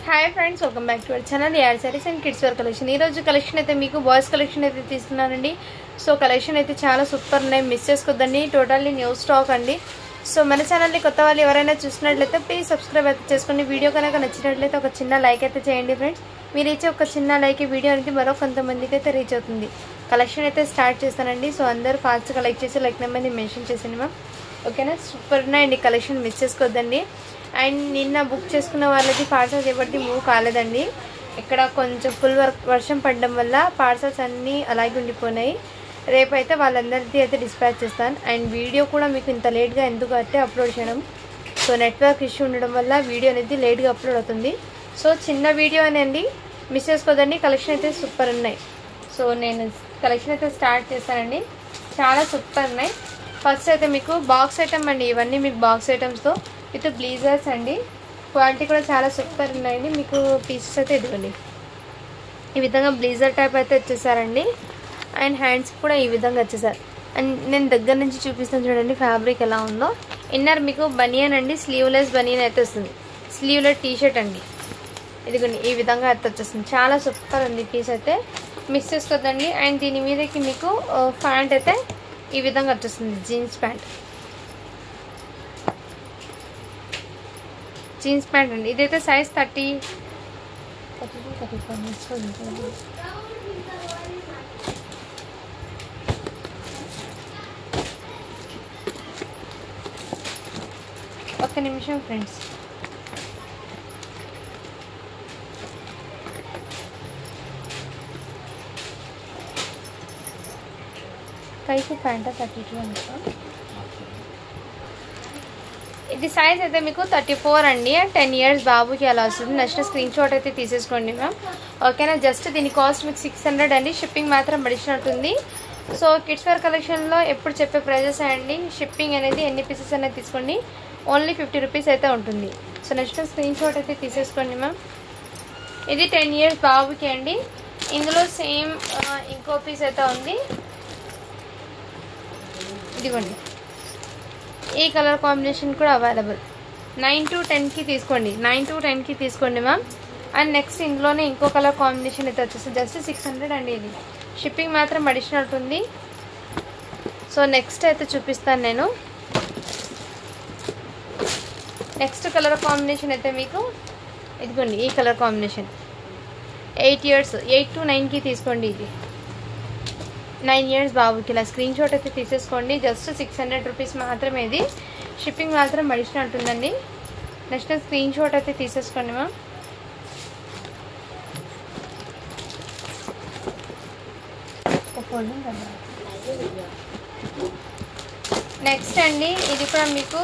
Hi friends, welcome back to our channel add sarees and kids wear collection. ఈరోజు collection అయితే మీకు boys collection అయితే తీస్తున్నానండి. So collection అయితే చాలా సూపర్ ఉన్నాయి, మిస్ చేసుకోవద్దండి. టోటల్లీ న్యూ స్టాక్ అండి. సో మన ఛానల్ని కొత్త వాళ్ళు ఎవరైనా చూసినట్లయితే ప్లీజ్ సబ్స్క్రైబ్ అయితే చేసుకోండి. వీడియో కనుక నచ్చినట్లయితే ఒక చిన్న లైక్ అయితే చేయండి ఫ్రెండ్స్. మీరు ఇచ్చే ఒక చిన్న లైక్ వీడియో అనేది మరో కొంతమందికి అయితే రీచ్ అవుతుంది. కలెక్షన్ అయితే స్టార్ట్ చేస్తానండి. సో అందరూ ఫాస్ట్గా లైక్ చేసి లైక్ నెంబర్ని మెన్షన్ చేసింది మ్యామ్. ఓకేనా, సూపర్ ఉన్నాయండి కలెక్షన్, మిస్ చేసుకోవద్దండి. అండ్ నిన్న బుక్ చేసుకున్న వాళ్ళకి పార్సల్స్ ఎవరిది మూవ్ కాలేదండి. ఇక్కడ కొంచెం ఫుల్ వర్షం పడడం వల్ల పార్సల్స్ అన్నీ అలాగే ఉండిపోయినాయి. రేపైతే వాళ్ళందరిది అయితే డిస్పాచ్ చేస్తాను. అండ్ వీడియో కూడా మీకు ఇంత లేట్గా ఎందుకు అంటే అప్లోడ్ చేయడం, సో నెట్వర్క్ ఇష్యూ ఉండడం వల్ల వీడియో అనేది లేట్గా అప్లోడ్ అవుతుంది. సో చిన్న వీడియో అండి, మిస్ చేసుకోదండి. కలెక్షన్ అయితే సూపర్ ఉన్నాయి. సో నేను కలెక్షన్ అయితే స్టార్ట్ చేస్తానండి. చాలా సూపర్ ఉన్నాయి. ఫస్ట్ అయితే మీకు బాక్స్ ఐటమ్ అండి. ఇవన్నీ మీకు బాక్స్ ఐటమ్స్తో విత్ బ్లీజర్స్ అండి. క్వాలిటీ కూడా చాలా సూపర్ ఉన్నాయండి. మీకు పీసెస్ అయితే ఇదిగోండి ఈ విధంగా బ్లీజర్ టైప్ అయితే వచ్చేసారండి. అండ్ హ్యాండ్స్ కూడా ఈ విధంగా వచ్చేసారు. అండ్ నేను దగ్గర నుంచి చూపిస్తాను చూడండి ఫ్యాబ్రిక్ ఎలా ఉందో. ఇన్నర్ మీకు బనియన్ అండి, స్లీవ్లెస్ బనియన్ అయితే వస్తుంది. స్లీవ్లెస్ టీషర్ట్ అండి. ఇదిగోండి ఈ విధంగా అయితే వచ్చేస్తుంది. చాలా సూపర్ ఉంది పీస్ అయితే, మిస్ చేసుకోవద్దండి. అండ్ దీని మీదకి మీకు ప్యాంట్ అయితే ఈ విధంగా వచ్చేస్తుంది. జీన్స్ ప్యాంట్ అండి. ఇదైతే సైజ్ 34 ఒక్క నిమిషం ఫ్రెండ్స్. కైకు ప్యాంట్ 32 అనుకో. ఇది సైజ్ అయితే మీకు 34 అండి. 10 ఇయర్స్ బాబుకి అలా వస్తుంది. నెక్స్ట్ స్క్రీన్ షాట్ అయితే తీసేసుకోండి మ్యామ్. ఓకేనా, జస్ట్ దీని కాస్ట్ మీకు 600 అండి. షిప్పింగ్ మాత్రం పడిచినట్టుంది. సో కిడ్స్ వేర్ కలెక్షన్లో ఎప్పుడు చెప్పే ప్రైజెస్ అండి. షిప్పింగ్ అనేది ఎన్ని పీసెస్ అనేది తీసుకోండి, ఓన్లీ 50 రూపీస్ అయితే ఉంటుంది. సో నెక్స్ట్ స్క్రీన్ షాట్ అయితే తీసేసుకోండి మ్యామ్. ఇది 10 ఇయర్స్ బాబుకి అండి. ఇందులో సేమ్ ఇంకో పీస్ అయితే ఉంది. ఇదిగోండి ఈ కలర్ కాంబినేషన్ కూడా అవైలబుల్. 9 to 10కి తీసుకోండి, 9 to 10కి తీసుకోండి మ్యామ్. అండ్ నెక్స్ట్ ఇందులోనే ఇంకో కలర్ కాంబినేషన్ అయితే వచ్చేసి జస్ట్ 600 అండి. ఇది షిప్పింగ్ మాత్రం అడిషనల్ ఉంటుంది. సో నెక్స్ట్ అయితే చూపిస్తాను నేను. నెక్స్ట్ కలర్ కాంబినేషన్ అయితే మీకు ఇదిగోండి ఈ కలర్ కాంబినేషన్. 8 to 9కి తీసుకోండి. ఇది 9 ఇయర్స్ బాబుకి. ఇలా స్క్రీన్ షాట్ అయితే తీసేసుకోండి. జస్ట్ 600 రూపీస్ మాత్రమే. ఇది షిప్పింగ్ మాత్రం అడిషనల్ ఉంటుందండి. నెక్స్ట్ స్క్రీన్ షాట్ అయితే తీసేసుకోండి మ్యామ్. నెక్స్ట్ అండి ఇది కూడా మీకు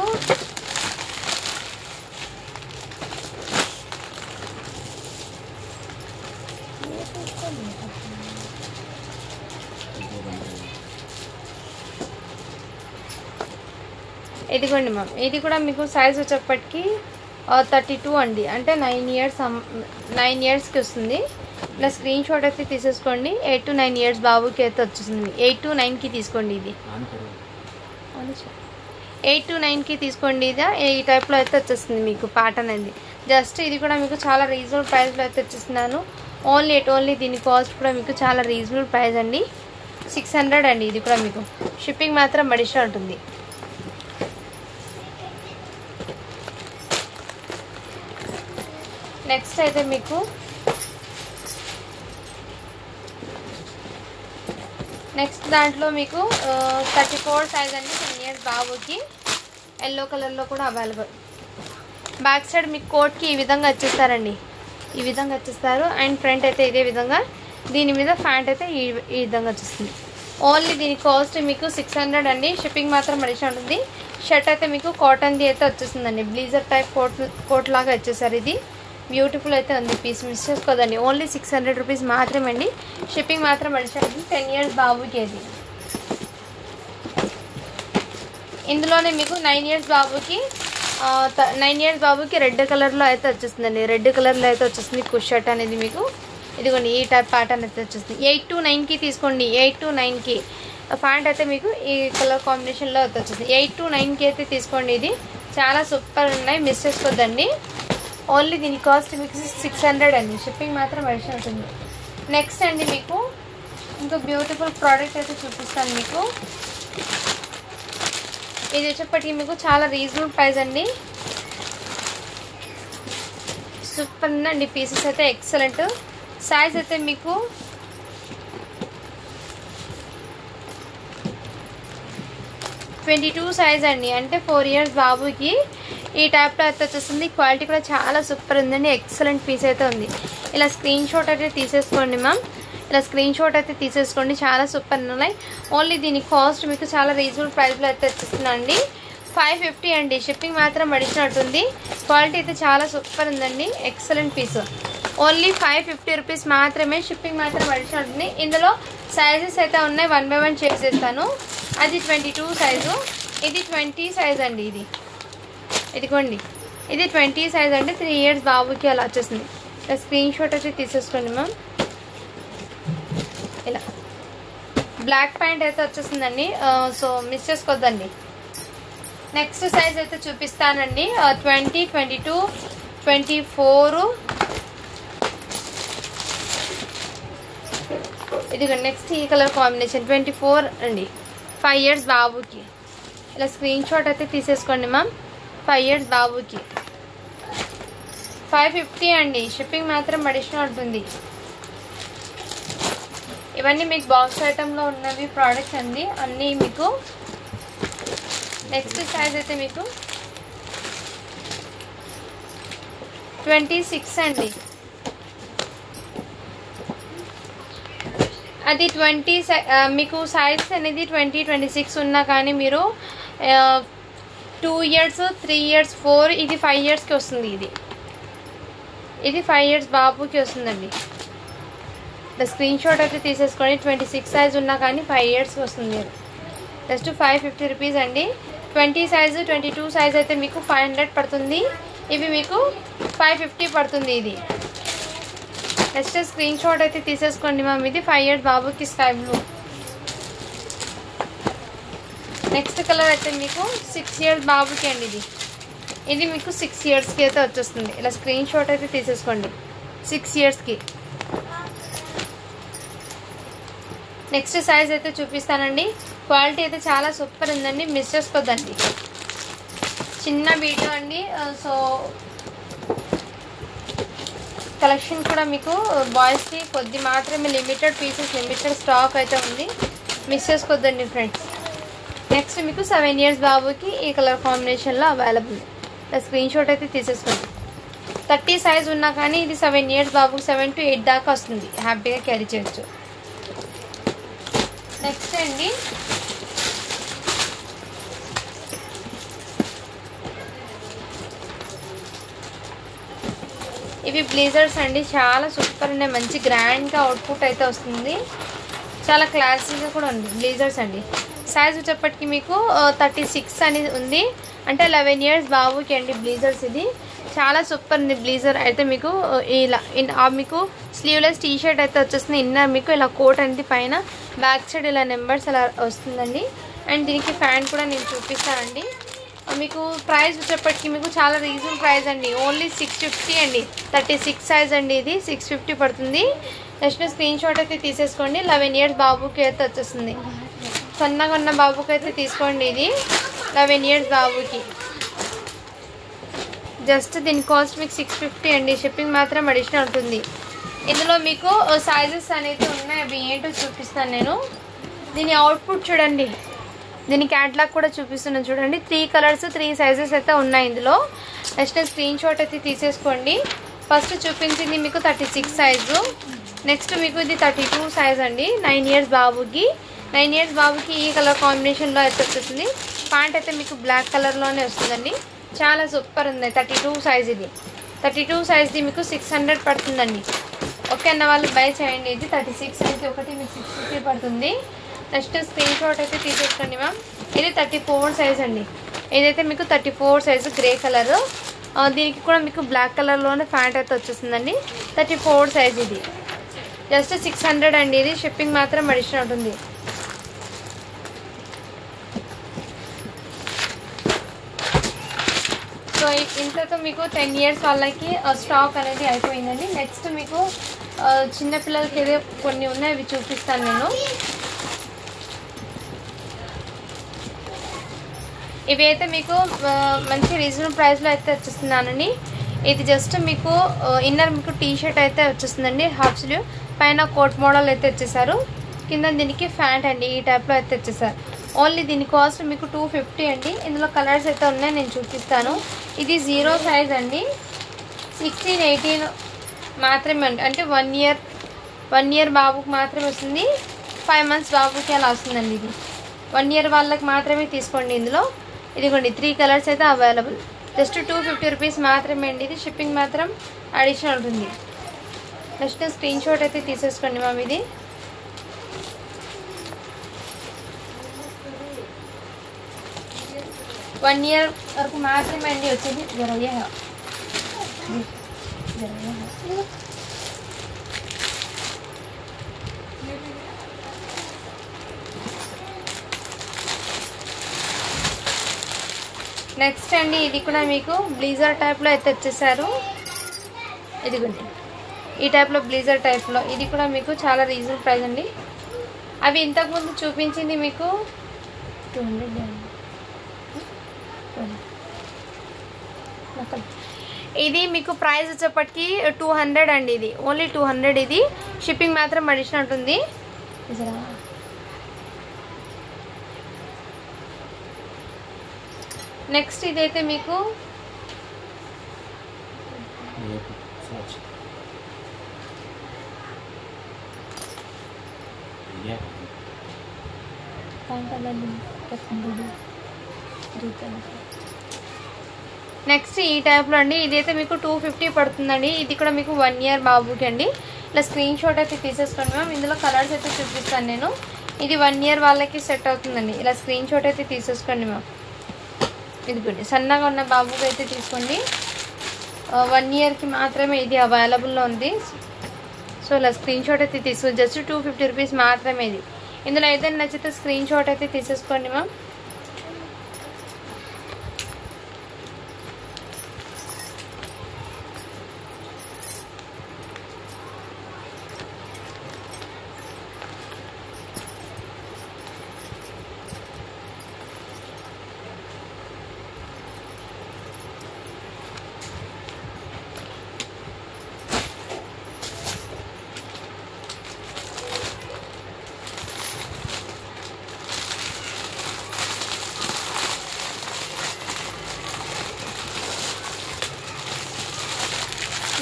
ఇదిగోండి మ్యామ్. ఇది కూడా మీకు సైజ్ వచ్చేప్పటికి 32 అండి. అంటే 9 ఇయర్స్కి వస్తుంది. ఇలా స్క్రీన్ షాట్ అయితే తీసేసుకోండి. 8 to 9 ఇయర్స్ బాబుకి అయితే వచ్చేస్తుంది. 8 to 9కి తీసుకోండి. ఇది 8 to 9కి తీసుకోండి. ఇది ఈ టైప్లో అయితే వచ్చేస్తుంది మీకు ప్యాటర్న్ అనేది. జస్ట్ ఇది కూడా మీకు చాలా రీజనబుల్ ప్రైస్లో అయితే వచ్చేస్తున్నాను. ఓన్లీ దీని కాస్ట్ కూడా మీకు చాలా రీజనబుల్ ప్రైస్ అండి. 600 అండి. ఇది కూడా మీకు షిప్పింగ్ మాత్రం అడిషనల్ ఉంటుంది. నెక్స్ట్ అయితే మీకు దాంట్లో మీకు 34 సైజ్ అండి. 10 ఇయర్స్ బాబుకి ఎల్లో కలర్లో కూడా అవైలబుల్. బ్యాక్ సైడ్ మీకు కోట్కి ఈ విధంగా వచ్చేస్తారండి. ఈ విధంగా వచ్చేస్తారు. అండ్ ఫ్రంట్ అయితే ఇదే విధంగా. దీని మీద ప్యాంట్ అయితే ఈ విధంగా వచ్చేస్తుంది. ఓన్లీ దీని కాస్ట్ మీకు 600 అండి. షిప్పింగ్ మాత్రం అడిషనల్ ఉంటుంది. షర్ట్ అయితే మీకు కాటన్ది అయితే వచ్చేస్తుందండి. బ్లీజర్ టైప్ కోట్ లాగా వచ్చేసారు. ఇది బ్యూటిఫుల్ అయితే ఉంది పీస్, మిస్ చేసుకోదండి. ఓన్లీ 600 రూపీస్ మాత్రమే అండి. షిప్పింగ్ మాత్రం అడిషనల్. 10 ఇయర్స్ బాబుకి అది. ఇందులోనే మీకు 9 ఇయర్స్ బాబుకి రెడ్ కలర్లో అయితే వచ్చేస్తుందండి. రెడ్ కలర్లో అయితే వచ్చేస్తుంది కుష్ షర్ట్ అనేది మీకు. ఇదిగోండి ఈ టైప్ ప్యాటర్న్ అయితే వచ్చేస్తుంది. 8 to 9కి తీసుకోండి. 8 to 9కి ప్యాంట్ అయితే మీకు ఈ కలర్ కాంబినేషన్లో అయితే వచ్చేస్తుంది. 8 to 9కి అయితే తీసుకోండి. ఇది చాలా సూపర్ ఉన్నాయి, మిస్ చేసుకోవద్దండి. ఓన్లీ దీని కాస్ట్ మీకు 600 అండి. షిప్పింగ్ మాత్రం అడిషనల్ ఉంటుంది. నెక్స్ట్ అండి మీకు ఇంకో బ్యూటిఫుల్ ప్రోడక్ట్ అయితే చూపిస్తాను మీకు. ఇది వచ్చేప్పటికి మీకు చాలా రీజనబుల్ ప్రైస్ అండి. సూపర్ ఉందండి. పీసెస్ అయితే ఎక్సలెంట్. సైజ్ అయితే మీకు 22 సైజ్ అండి. అంటే 4 ఇయర్స్ బాబుకి ఈ టైప్లో అయితే వచ్చేస్తుంది. క్వాలిటీ కూడా చాలా సూపర్ ఉందండి. ఎక్సలెంట్ పీస్ అయితే ఉంది. ఇలా స్క్రీన్ షాట్ అయితే తీసేసుకోండి మ్యామ్. ఇలా స్క్రీన్ షాట్ అయితే తీసేసుకోండి. చాలా సూపర్ ఉన్నాయి. ఓన్లీ దీని కాస్ట్ మీకు చాలా రీజనబుల్ ప్రైస్లో అయితే వచ్చేస్తుందండి. 550 అండి. షిప్పింగ్ మాత్రం అడిచినట్టుంది. క్వాలిటీ అయితే చాలా సూపర్ ఉందండి. Excellent piece. ఓన్లీ 550 రూపీస్ మాత్రమే. షిప్పింగ్ మాత్రం అడిచినట్టుంది. ఇందులో సైజెస్ అయితే ఉన్నాయి. 1 by 1 చేసేస్తాను. అది 22 సైజు, ఇది 20 సైజ్ అండి. ఇదిగోండి, ఇది 20 సైజ్ అండి. 3 ఇయర్స్ బాబుకి అలా వచ్చేసింది. ఇలా స్క్రీన్ షాట్ అయితే తీసేసుకోండి మ్యామ్. ఇలా బ్లాక్ ప్యాంట్ అయితే వచ్చేసిందండి. సో మిస్ చేసుకోవద్దండి. నెక్స్ట్ సైజ్ అయితే చూపిస్తానండి. 20, 22, 24. ఇదిగోండి నెక్స్ట్ ఈ కలర్ కాంబినేషన్ 24 అండి. 5 ఇయర్స్ బాబుకి. ఇలా స్క్రీన్ షాట్ అయితే తీసేసుకోండి మ్యామ్. 5 ఇయర్స్ బాబుకి 550 అండి. షిప్పింగ్ మాత్రం అడిషనల్ ఉంటుంది. ఇవన్నీ మీకు బాక్స్ ఐటెంలో ఉన్నవి ప్రోడక్ట్స్ అండి అన్నీ మీకు. నెక్స్ట్ సైజ్ అయితే మీకు 26 అండి. అది 20 మీకు సైజ్ అనేది 20, 26 ఉన్నా కానీ మీరు 2 ఇయర్స్, 3 ఇయర్స్, 4, ఇది 5 ఇయర్స్కి వస్తుంది. ఇది 5 ఇయర్స్ బాబుకి వస్తుందండి. స్క్రీన్ షాట్ అయితే తీసేసుకోండి. 26 సైజ్ ఉన్నా కానీ 5 ఇయర్స్కి వస్తుంది. జస్ట్ 550 రూపీస్ అండి. 20 సైజు, 22 సైజ్ అయితే మీకు 500 పడుతుంది. ఇవి మీకు 550 పడుతుంది. ఇది నెక్స్ట్ స్క్రీన్ షాట్ అయితే తీసేసుకోండి మ్యామ్. ఇది 5 ఇయర్స్ బాబుకి స్కై బ్లూ. నెక్స్ట్ కలర్ అయితే మీకు 6 ఇయర్స్ బాబుకి అండి. ఇది మీకు 6 ఇయర్స్కి అయితే వచ్చేస్తుంది. ఇలా స్క్రీన్ షాట్ అయితే తీసేసుకోండి. 6 ఇయర్స్కి. నెక్స్ట్ సైజ్ అయితే చూపిస్తానండి. క్వాలిటీ అయితే చాలా సూపర్ ఉందండి. మిస్ చేసుకోవద్దండి. చిన్న వీడియో అండి. సో కలెక్షన్ కూడా మీకు బాయ్స్కి కొద్ది మాత్రమే, లిమిటెడ్ పీసెస్, లిమిటెడ్ స్టాక్ అయితే ఉంది. మిస్ చేసుకోవద్దండి ఫ్రెండ్స్. నెక్స్ట్ మీకు 7 ఇయర్స్ బాబుకి ఈ కలర్ కాంబినేషన్లో అవైలబుల్. స్క్రీన్ షాట్ అయితే తీసేసుకోండి. 30 సైజ్ ఉన్నా కానీ ఇది 7 ఇయర్స్ బాబుకి 7 to 8 దాకా వస్తుంది. హ్యాపీగా క్యారీ చేయొచ్చు. నెక్స్ట్ అండి ఇవి బ్లేజర్స్ అండి. చాలా సూపర్ ఉన్నాయి. మంచి గ్రాండ్గా అవుట్పుట్ అయితే వస్తుంది. చాలా క్లాసీగా కూడా ఉంది. బ్లేజర్స్ అండి. సైజ్ వచ్చేప్పటికి మీకు 36 అని ఉంది. అంటే 11 ఇయర్స్ బాబుకి అండి బ్లేజర్స్. ఇది చాలా సూపర్ ఉంది. బ్లేజర్ అయితే మీకు ఇలా మీకు స్లీవ్లెస్ టీ షర్ట్ అయితే వచ్చేస్తుంది. ఇన్నర్ మీకు ఇలా కోట్ అనేది, పైన బ్యాక్ సైడ్ ఇలా నెంబర్స్ అలా వస్తుందండి. అండ్ దీనికి ఫ్యాంట్ కూడా నేను చూపిస్తానండి. మీకు ప్రైస్ వచ్చేప్పటికి మీకు చాలా రీజనబుల్ ప్రైస్ అండి. ఓన్లీ 650 అండి. 36 సైజ్ అండి. ఇది 650 పడుతుంది. నెక్స్ట్ స్క్రీన్ షాట్ అయితే తీసేసుకోండి. 11 ఇయర్స్ బాబుకి అయితే వచ్చేస్తుంది. సన్నగా ఉన్న బాబుకి అయితే తీసుకోండి. ఇది 11 ఇయర్స్ బాబుకి. జస్ట్ దీని కాస్ట్ మీకు 650 అండి. షిప్పింగ్ మాత్రం అడిషనల్ ఉంటుంది. ఇందులో మీకు సైజెస్ అనేది ఉన్నాయి. అవి ఏంటో చూపిస్తాను నేను. దీని అవుట్పుట్ చూడండి. దీని క్యాట్లాగ్ కూడా చూపిస్తున్నాను చూడండి. 3 కలర్స్, 3 సైజెస్ అయితే ఉన్నాయి ఇందులో. నెక్స్ట్ స్క్రీన్ షాట్ అయితే తీసేసుకోండి. ఫస్ట్ చూపించింది మీకు 36 సైజు. నెక్స్ట్ మీకు ఇది 32 సైజ్ అండి. 9 ఇయర్స్ బాబుకి. 9 ఇయర్స్ బాబుకి ఈ కలర్ కాంబినేషన్లో అయితే వచ్చేస్తుంది. ప్యాంట్ అయితే మీకు బ్లాక్ కలర్లోనే వస్తుందండి. చాలా సూపర్ ఉంది. 32 సైజ్. ఇది 32 సైజ్ది మీకు 600 పడుతుందండి. ఓకే అన్న వాళ్ళు బై చేయండి. ఇది 36 సైజ్ ఒకటి మీకు 650 పడుతుంది. నెక్స్ట్ స్క్రీన్ షాట్ అయితే తీసేసుకోండి మ్యామ్. ఇది 34 సైజ్ అండి. ఇదైతే మీకు 34 సైజు గ్రే కలర్. దీనికి కూడా మీకు బ్లాక్ కలర్లోనే ప్యాంట్ అయితే వచ్చేస్తుందండి. 34 సైజ్. ఇది జస్ట్ 600 అండి. ఇది షిప్పింగ్ మాత్రం అడిషనల్ ఉంటుంది. సో ఇంతతో మీకు 10 years వాళ్ళకి స్టాక్ అనేది అయిపోయిందండి. నెక్స్ట్ మీకు చిన్నపిల్లలకి ఏదో కొన్ని ఉన్నాయి, అవి చూపిస్తాను నేను. ఇవి అయితే మీకు మంచి రీజనబుల్ ప్రైస్లో అయితే వచ్చేస్తున్నానండి. ఇది జస్ట్ మీకు ఇన్నర్ మీకు టీ షర్ట్ అయితే వచ్చేస్తుందండి, హాఫ్ స్లీవ్, పైన కోట్ మోడల్ అయితే వచ్చేసారు, కింద దీనికి ప్యాంట్ అండి ఈ టైప్లో అయితే వచ్చేసారు. ఓన్లీ దీని కాస్ట్ మీకు 250 అండి. ఇందులో కలర్స్ అయితే ఉన్నాయి, నేను చూపిస్తాను. ఇది 0 సైజ్ అండి, 16, 18 మాత్రమే అండి. అంటే 1 year బాబుకి మాత్రమే వస్తుంది, 5 months బాబుకి అలా వస్తుందండి. ఇది 1 year వాళ్ళకి మాత్రమే తీసుకోండి. ఇందులో ఇదిగోండి 3 కలర్స్ అయితే అవైలబుల్. జస్ట్ 250 రూపీస్ మాత్రమే అండి. ఇది షిప్పింగ్ మాత్రం అడిషనల్ ఉంటుంది. నెక్స్ట్ స్క్రీన్ షాట్ అయితే తీసేసుకోండి మ్యామ్. ఇది వన్ ఇయర్ వరకు మాత్రమే అండి వచ్చేది. నెక్స్ట్ అండి ఇది కూడా మీకు బ్లీజర్ టైప్లో అయితే వచ్చేసారు. ఇదిగోండి ఈ టైప్లో బ్లీజర్ టైప్లో, ఇది కూడా మీకు చాలా రీజనబుల్ ప్రైస్ అండి. అవి ఇంతకుముందు చూపించింది మీకు 200. ఇది మీకు ప్రైస్ వచ్చేప్పటికి 200 అండి. ఇది ఓన్లీ 200. ఇది షిప్పింగ్ మాత్రం అడిషనల్ ఉంటుంది. నెక్స్ట్ ఇదైతే మీకు నెక్స్ట్ ఈ టైప్లో అండి. ఇదైతే మీకు 250 పడుతుందండి. ఇది కూడా మీకు 1 year బాబుకి అండి. ఇలా స్క్రీన్ షాట్ అయితే తీసేసుకోండి మ్యామ్. ఇందులో కలర్స్ అయితే చూపిస్తాను నేను. ఇది 1 year వాళ్ళకి సెట్ అవుతుందండి. ఇలా స్క్రీన్ షాట్ అయితే తీసేసుకోండి మ్యామ్. ఇదిగోండి సన్నగా ఉన్న బాబుకి అయితే తీసుకోండి. 1 yearకి మాత్రమే ఇది అవైలబుల్లో ఉంది. సో ఇలా స్క్రీన్ షాట్ అయితే తీసుకోండి. జస్ట్ 250 రూపీస్ మాత్రమే ఇది. ఇందులో ఏదైనా నచ్చితే స్క్రీన్ షాట్ అయితే తీసేసుకోండి మ్యామ్.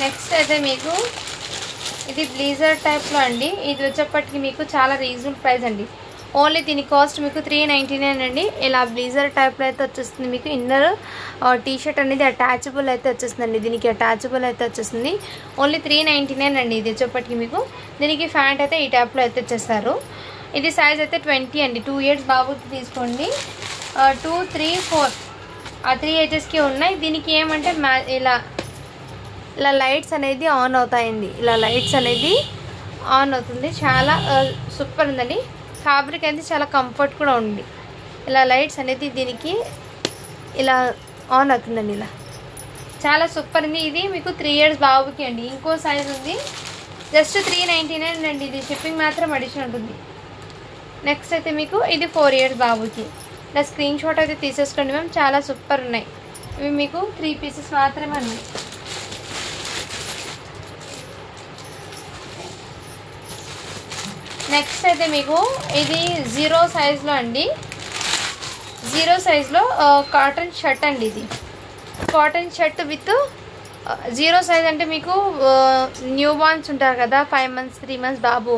నెక్స్ట్ అయితే మీకు ఇది బ్లీజర్ టైప్లో అండి. ఇది వచ్చేప్పటికి మీకు చాలా రీజనబుల్ ప్రైస్ అండి. ఓన్లీ దీని కాస్ట్ మీకు 399 అండి. ఇలా బ్లీజర్ టైప్లో అయితే వచ్చేస్తుంది. మీకు ఇన్నర్ టీ షర్ట్ అనేది అటాచబుల్ అయితే వచ్చేస్తుందండి. దీనికి అటాచబుల్ అయితే వచ్చేస్తుంది. ఓన్లీ 399 అండి. ఇది వచ్చేప్పటికి మీకు దీనికి ప్యాంట్ అయితే ఈ టైప్లో అయితే వచ్చేస్తారు. ఇది సైజ్ అయితే 20 అండి. 2 years బాబుకి తీసుకోండి. 2, 3, 4 ఆ 3 agesకి ఉన్నాయి. దీనికి ఏమంటే ఇలా లైట్స్ అనేది ఆన్ అవుతాయండి. ఇలా లైట్స్ అనేది ఆన్ అవుతుంది. చాలా సూపర్ ఉందండి. ఫ్యాబ్రిక్ అనేది చాలా కంఫర్ట్ కూడా ఉంది. ఇలా లైట్స్ అనేది దీనికి ఇలా ఆన్ అవుతుందండి. ఇలా చాలా సూపర్ ఉంది. ఇది మీకు 3 years బాబుకి అండి. ఇంకో సైజ్ ఉంది. జస్ట్ 399 అండి. ఇది షిప్పింగ్ మాత్రం అడిషనల్ ఉంటుంది. నెక్స్ట్ అయితే మీకు ఇది 4 years బాబుకి. ఇలా స్క్రీన్ షాట్ అయితే తీసేసుకోండి మ్యామ్. చాలా సూపర్ ఉన్నాయి. ఇవి మీకు 3 pieces మాత్రమే ఉన్నాయి. నెక్స్ట్ అయితే మీకు ఇది 0 సైజ్లో అండి. 0 సైజ్లో కాటన్ షర్ట్ అండి. ఇది కాటన్ షర్ట్ విత్ 0 సైజ్ అంటే మీకు న్యూ బార్న్స్ ఉంటారు కదా, 5 months 3 months బాబు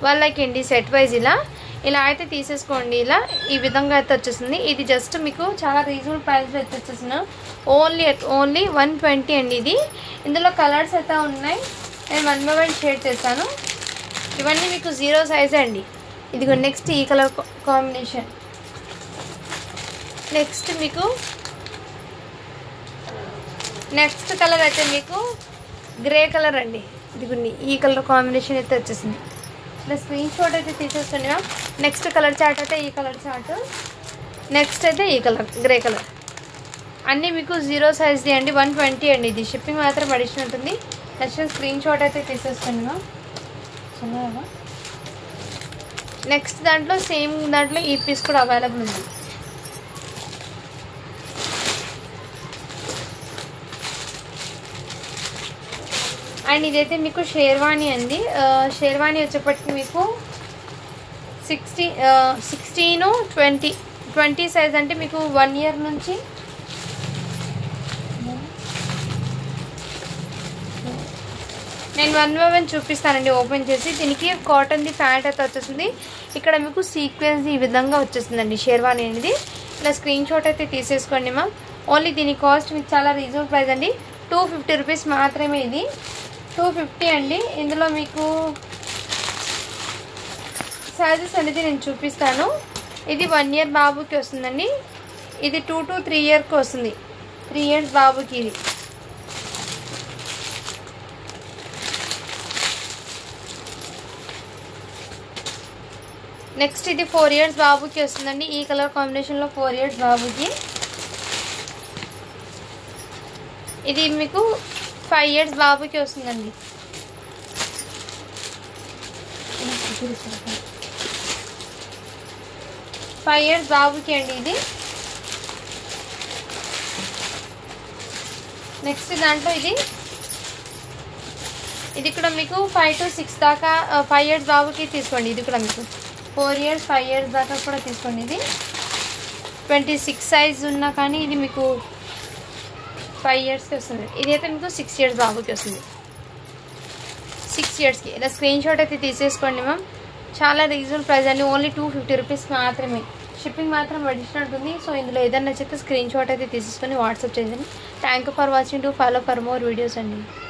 వాళ్ళకి అండి. సెట్ వైజ్ ఇలా అయితే తీసేసుకోండి. ఇలా ఈ విధంగా అయితే వచ్చేసింది. ఇది జస్ట్ మీకు చాలా రీజనబుల్ ప్రైస్లో అయితే వచ్చేసిన ఓన్లీ 120 అండి. ఇది ఇందులో కలర్స్ అయితే ఉన్నాయి. నేను 1 by 1 షేర్ చేశాను. ఇవన్నీ మీకు 0 సైజ్ అండి. ఇదిగో నెక్స్ట్ ఈ కలర్ కాంబినేషన్. నెక్స్ట్ మీకు నెక్స్ట్ కలర్ అయితే మీకు గ్రే కలర్ అండి. ఇదిగోండి ఈ కలర్ కాంబినేషన్ అయితే వచ్చేసింది. ఇలా స్క్రీన్ షాట్ అయితే తీసేస్తుంది మ్యామ్. నెక్స్ట్ కలర్ చార్ట్ అయితే ఈ కలర్ చార్ట్. నెక్స్ట్ అయితే ఈ కలర్ గ్రే కలర్. అన్నీ మీకు 0 సైజ్ది అండి. 120 అండి. ఇది షిప్పింగ్ మాత్రం అడిషనల్ ఉంటుంది. నచ్చిన స్క్రీన్ షాట్ అయితే తీసేసుకోండి మ్యామ్. చిన్నగా నెక్స్ట్ దాంట్లో సేమ్ దాంట్లో ఈ పీస్ కూడా అవైలబుల్ ఉంది. అండ్ ఇదైతే మీకు షేర్వాణి అండి. షేర్వాణి వచ్చేప్పటికి మీకు 16-20 సైజ్ అంటే మీకు 1 ఇయర్ నుంచి నేను 1 by 1 చూపిస్తానండి ఓపెన్ చేసి. దీనికి కాటన్ది ప్యాంట్ అయితే వచ్చేసింది. ఇక్కడ మీకు సీక్వెన్స్ ఈ విధంగా వచ్చేసిందండి షేర్వాణి అనేది. ఇలా స్క్రీన్ షాట్ అయితే తీసేసుకోండి మ్యామ్. ఓన్లీ దీని కాస్ట్ మీకు చాలా రీజనబుల్ ప్రైస్ అండి. 250 రూపీస్ మాత్రమే. ఇది 250 అండి. ఇందులో మీకు సైజెస్ అనేది నేను చూపిస్తాను. ఇది 1 ఇయర్ బాబుకి వస్తుందండి. ఇది 2 to 3 ఇయర్కి వస్తుంది. 3 ఇయర్స్ బాబుకి ఇది. నెక్స్ట్ ఇది 4 ఇయర్స్ బాబుకి వస్తుందండి. ఈ కలర్ కాంబినేషన్లో 4 ఇయర్స్ బాబుకి. ఇది మీకు 5 ఇయర్స్ బాబుకి వస్తుందండి. 5 ఇయర్స్ బాబుకి అండి ఇది. నెక్స్ట్ దాంట్లో ఇది కూడా మీకు 5 to 6 దాకా 5 ఇయర్స్ బాబుకి తీసుకోండి. ఇది కూడా మీకు 4 ఇయర్స్ 5 ఇయర్స్ దాకా కూడా తీసుకోండి. ఇది 26 సైజ్ ఉన్నా కానీ ఇది మీకు 5 ఇయర్స్కి వస్తుంది. ఇదైతే మీకు 6 ఇయర్స్ బాబుకి వస్తుంది. 6 ఇయర్స్కి ఇలా స్క్రీన్ షాట్ అయితే తీసేసుకోండి మ్యామ్. చాలా రీజనబుల్ ప్రైస్ అండి. ఓన్లీ 250 రూపీస్ మాత్రమే. షిప్పింగ్ మాత్రం అడిషనల్ ఉంటుంది. సో ఇందులో ఏదైనా నచ్చితే స్క్రీన్ షాట్ అయితే తీసేసుకొని వాట్సాప్ చేయండి. Thank you for watching. To follow for more videos అండి.